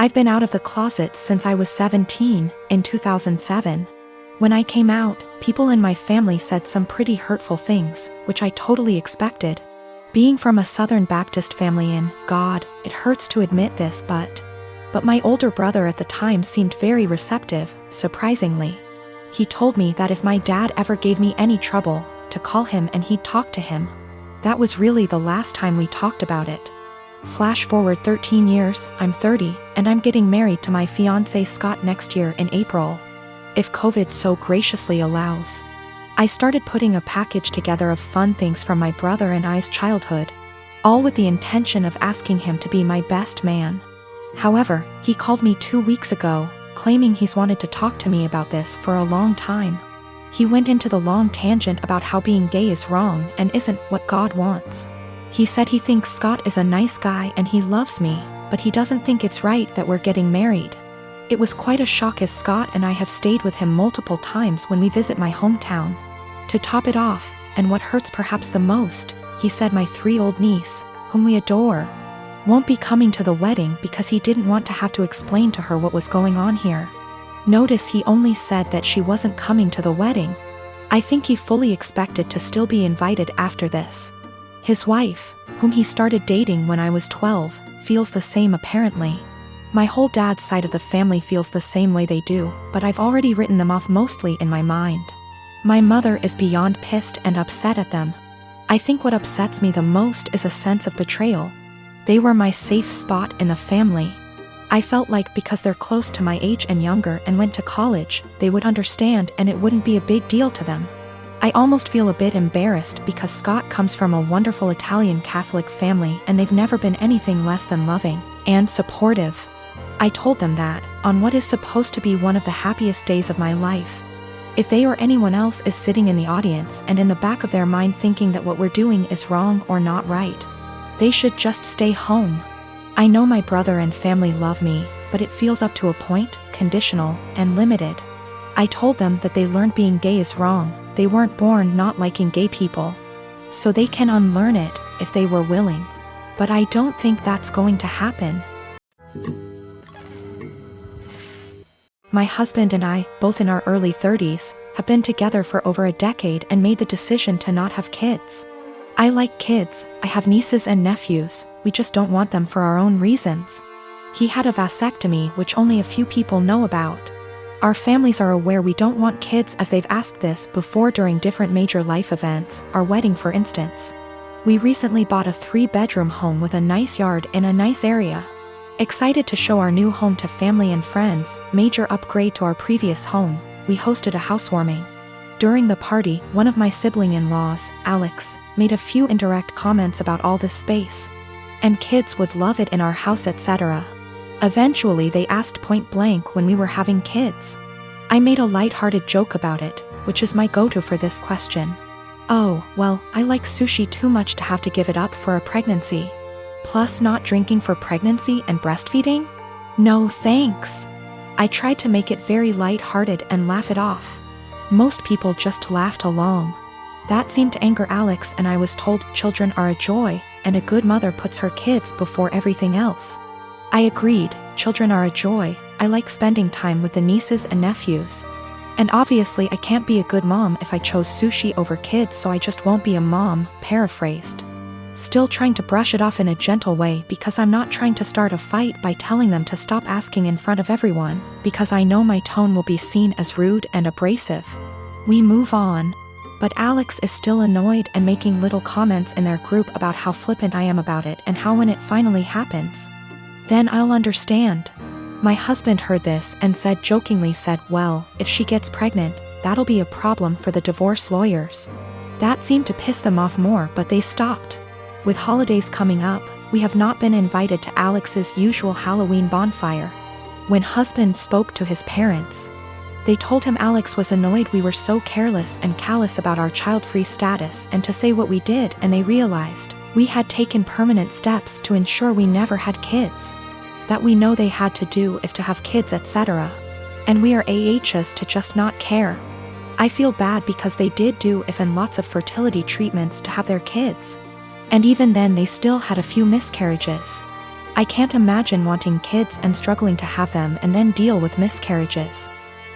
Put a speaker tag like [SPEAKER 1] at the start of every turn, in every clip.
[SPEAKER 1] I've been out of the closet since I was 17, in 2007. When I came out, people in my family said some pretty hurtful things, which I totally expected. Being from a Southern Baptist family it hurts to admit this, but my older brother at the time seemed very receptive, surprisingly. He told me that if my dad ever gave me any trouble, to call him and he'd talk to him. That was really the last time we talked about it. Flash forward 13 years, I'm 30, and I'm getting married to my fiancé Scott next year in April, if COVID so graciously allows. I started putting a package together of fun things from my brother and I's childhood, all with the intention of asking him to be my best man. However, he called me 2 weeks ago, claiming he's wanted to talk to me about this for a long time. He went into the long tangent about how being gay is wrong and isn't what God wants. He said he thinks Scott is a nice guy and he loves me, but he doesn't think it's right that we're getting married. It was quite a shock, as Scott and I have stayed with him multiple times when we visit my hometown. To top it off, and what hurts perhaps the most, he said my 3-year-old niece, whom we adore, won't be coming to the wedding because he didn't want to have to explain to her what was going on here. Notice he only said that she wasn't coming to the wedding. I think he fully expected to still be invited after this. His wife, whom he started dating when I was 12, feels the same apparently. My whole dad's side of the family feels the same way they do, but I've already written them off mostly in my mind. My mother is beyond pissed and upset at them. I think what upsets me the most is a sense of betrayal. They were my safe spot in the family. I felt like because they're close to my age and younger and went to college, they would understand and it wouldn't be a big deal to them. I almost feel a bit embarrassed because Scott comes from a wonderful Italian Catholic family and they've never been anything less than loving and supportive. I told them that, on what is supposed to be one of the happiest days of my life, if they or anyone else is sitting in the audience and in the back of their mind thinking that what we're doing is wrong or not right, they should just stay home. I know my brother and family love me, but it feels up to a point, conditional, and limited. I told them that they learned being gay is wrong. They weren't born not liking gay people. So they can unlearn it, if they were willing. But I don't think that's going to happen. My husband and I, both in our early 30s, have been together for over a decade and made the decision to not have kids. I like kids, I have nieces and nephews, we just don't want them for our own reasons. He had a vasectomy, which only a few people know about. Our families are aware we don't want kids, as they've asked this before during different major life events, our wedding for instance. We recently bought a 3-bedroom home with a nice yard in a nice area. Excited to show our new home to family and friends, major upgrade to our previous home, we hosted a housewarming. During the party, one of my sibling-in-laws, Alex, made a few indirect comments about all this space. And kids would love it in our house, etc. Eventually they asked point blank when we were having kids. I made a light-hearted joke about it, which is my go-to for this question. Oh, well, I like sushi too much to have to give it up for a pregnancy. Plus not drinking for pregnancy and breastfeeding? No thanks. I tried to make it very light-hearted and laugh it off. Most people just laughed along. That seemed to anger Alex, and I was told children are a joy, and a good mother puts her kids before everything else. I agreed, children are a joy, I like spending time with the nieces and nephews. And obviously I can't be a good mom if I chose sushi over kids, so I just won't be a mom, paraphrased. Still trying to brush it off in a gentle way because I'm not trying to start a fight by telling them to stop asking in front of everyone, because I know my tone will be seen as rude and abrasive. We move on. But Alex is still annoyed and making little comments in their group about how flippant I am about it and how when it finally happens, then I'll understand. My husband heard this and jokingly said, well, if she gets pregnant, that'll be a problem for the divorce lawyers. That seemed to piss them off more, but they stopped. With holidays coming up, we have not been invited to Alex's usual Halloween bonfire. When husband spoke to his parents, they told him Alex was annoyed we were so careless and callous about our child-free status and to say what we did, and they realized we had taken permanent steps to ensure we never had kids. That we know they had to do if to have kids, etc. And we are AHs to just not care. I feel bad because they did do if and lots of fertility treatments to have their kids. And even then they still had a few miscarriages. I can't imagine wanting kids and struggling to have them and then deal with miscarriages.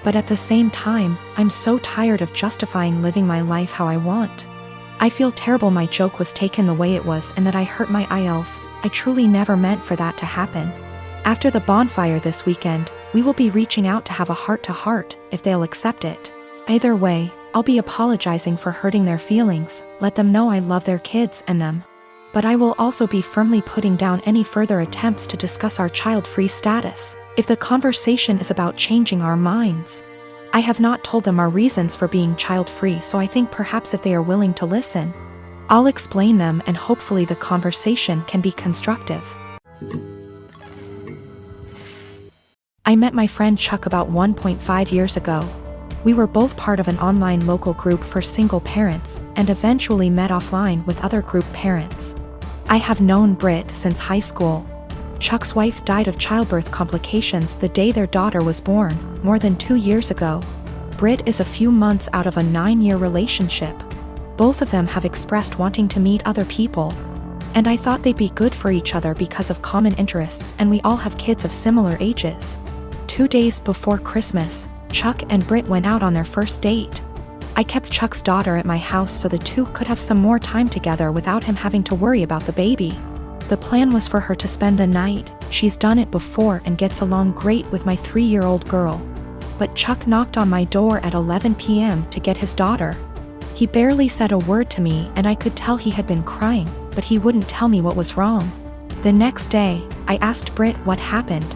[SPEAKER 1] But at the same time, I'm so tired of justifying living my life how I want. I feel terrible my joke was taken the way it was and that I hurt my IELTS. I truly never meant for that to happen. After the bonfire this weekend, we will be reaching out to have a heart-to-heart, if they'll accept it. Either way, I'll be apologizing for hurting their feelings, let them know I love their kids and them. But I will also be firmly putting down any further attempts to discuss our child-free status, if the conversation is about changing our minds. I have not told them our reasons for being child-free, so I think perhaps if they are willing to listen, I'll explain them and hopefully the conversation can be constructive. I met my friend Chuck about 1.5 years ago. We were both part of an online local group for single parents and eventually met offline with other group parents. I have known Britt since high school. Chuck's wife died of childbirth complications the day their daughter was born, more than 2 years ago. Britt is a few months out of a 9-year relationship. Both of them have expressed wanting to meet other people. And I thought they'd be good for each other because of common interests, and we all have kids of similar ages. 2 days before Christmas, Chuck and Britt went out on their first date. I kept Chuck's daughter at my house so the two could have some more time together without him having to worry about the baby. The plan was for her to spend the night. She's done it before and gets along great with my 3-year-old girl. But Chuck knocked on my door at 11 p.m. to get his daughter. He barely said a word to me and I could tell he had been crying, but he wouldn't tell me what was wrong. The next day, I asked Britt what happened.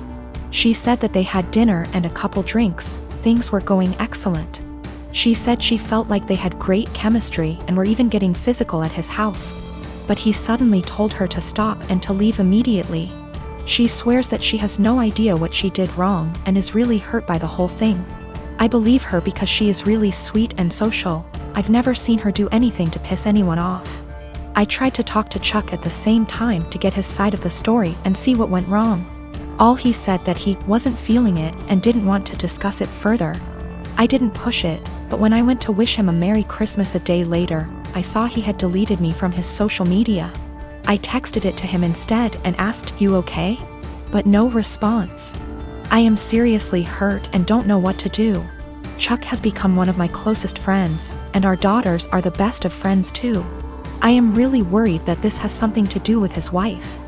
[SPEAKER 1] She said that they had dinner and a couple drinks. Things were going excellent. She said she felt like they had great chemistry and were even getting physical at his house. But he suddenly told her to stop and to leave immediately. She swears that she has no idea what she did wrong and is really hurt by the whole thing. I believe her because she is really sweet and social. I've never seen her do anything to piss anyone off. I tried to talk to Chuck at the same time to get his side of the story and see what went wrong. All he said that he wasn't feeling it and didn't want to discuss it further. I didn't push it, but when I went to wish him a Merry Christmas a day later, I saw he had deleted me from his social media. I texted it to him instead and asked, "You okay?" But no response. I am seriously hurt and don't know what to do. Chuck has become one of my closest friends, and our daughters are the best of friends too. I am really worried that this has something to do with his wife.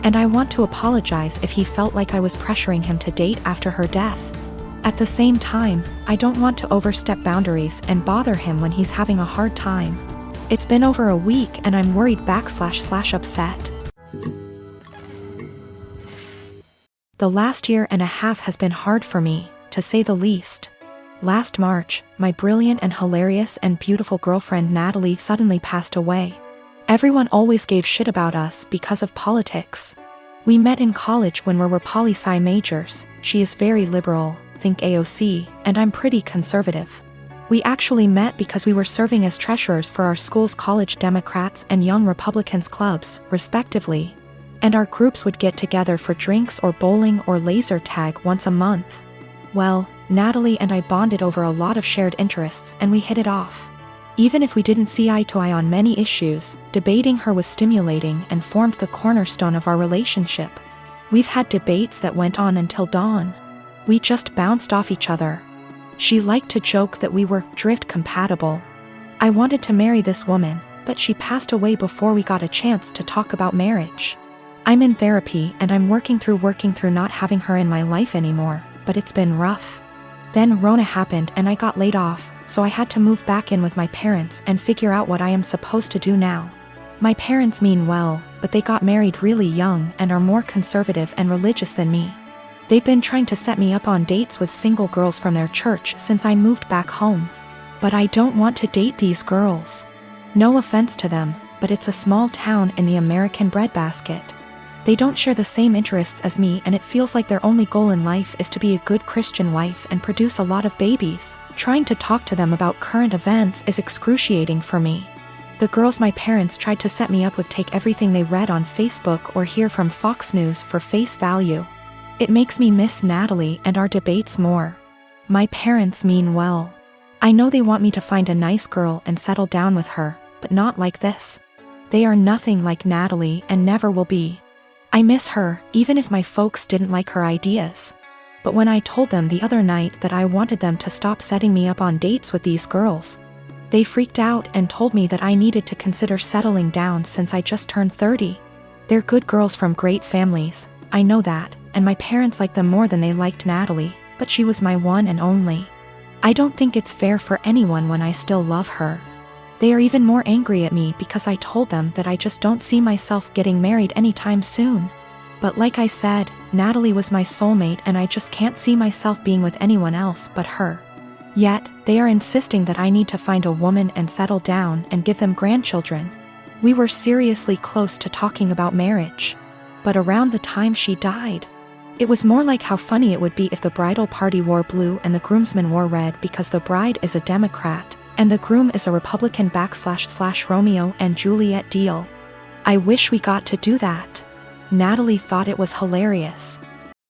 [SPEAKER 1] And I want to apologize if he felt like I was pressuring him to date after her death. At the same time, I don't want to overstep boundaries and bother him when he's having a hard time. It's been over a week and I'm worried / upset. The last year and a half has been hard for me, to say the least. Last March, my brilliant and hilarious and beautiful girlfriend Natalie suddenly passed away. Everyone always gave shit about us because of politics. We met in college when we were poli-sci majors. She is very liberal, think AOC, and I'm pretty conservative. We actually met because we were serving as treasurers for our school's College Democrats and Young Republicans clubs, respectively. And our groups would get together for drinks or bowling or laser tag once a month. Well, Natalie and I bonded over a lot of shared interests and we hit it off. Even if we didn't see eye to eye on many issues, debating her was stimulating and formed the cornerstone of our relationship. We've had debates that went on until dawn. We just bounced off each other. She liked to joke that we were drift compatible. I wanted to marry this woman, but she passed away before we got a chance to talk about marriage. I'm in therapy and I'm working through not having her in my life anymore, but it's been rough. Then Rona happened and I got laid off, so I had to move back in with my parents and figure out what I am supposed to do now. My parents mean well, but they got married really young and are more conservative and religious than me. They've been trying to set me up on dates with single girls from their church since I moved back home. But I don't want to date these girls. No offense to them, but it's a small town in the American breadbasket. They don't share the same interests as me and it feels like their only goal in life is to be a good Christian wife and produce a lot of babies. Trying to talk to them about current events is excruciating for me. The girls my parents tried to set me up with take everything they read on Facebook or hear from Fox News for face value. It makes me miss Natalie and our debates more. My parents mean well. I know they want me to find a nice girl and settle down with her, but not like this. They are nothing like Natalie and never will be. I miss her, even if my folks didn't like her ideas. But when I told them the other night that I wanted them to stop setting me up on dates with these girls, they freaked out and told me that I needed to consider settling down since I just turned 30. They're good girls from great families, I know that, and my parents like them more than they liked Natalie, but she was my one and only. I don't think it's fair for anyone when I still love her. They are even more angry at me because I told them that I just don't see myself getting married anytime soon. But like I said, Natalie was my soulmate and I just can't see myself being with anyone else but her. Yet, they are insisting that I need to find a woman and settle down and give them grandchildren. We were seriously close to talking about marriage. But around the time she died, it was more like how funny it would be if the bridal party wore blue and the groomsmen wore red because the bride is a Democrat, and the groom is a Republican / Romeo and Juliet deal. I wish we got to do that. Natalie thought it was hilarious.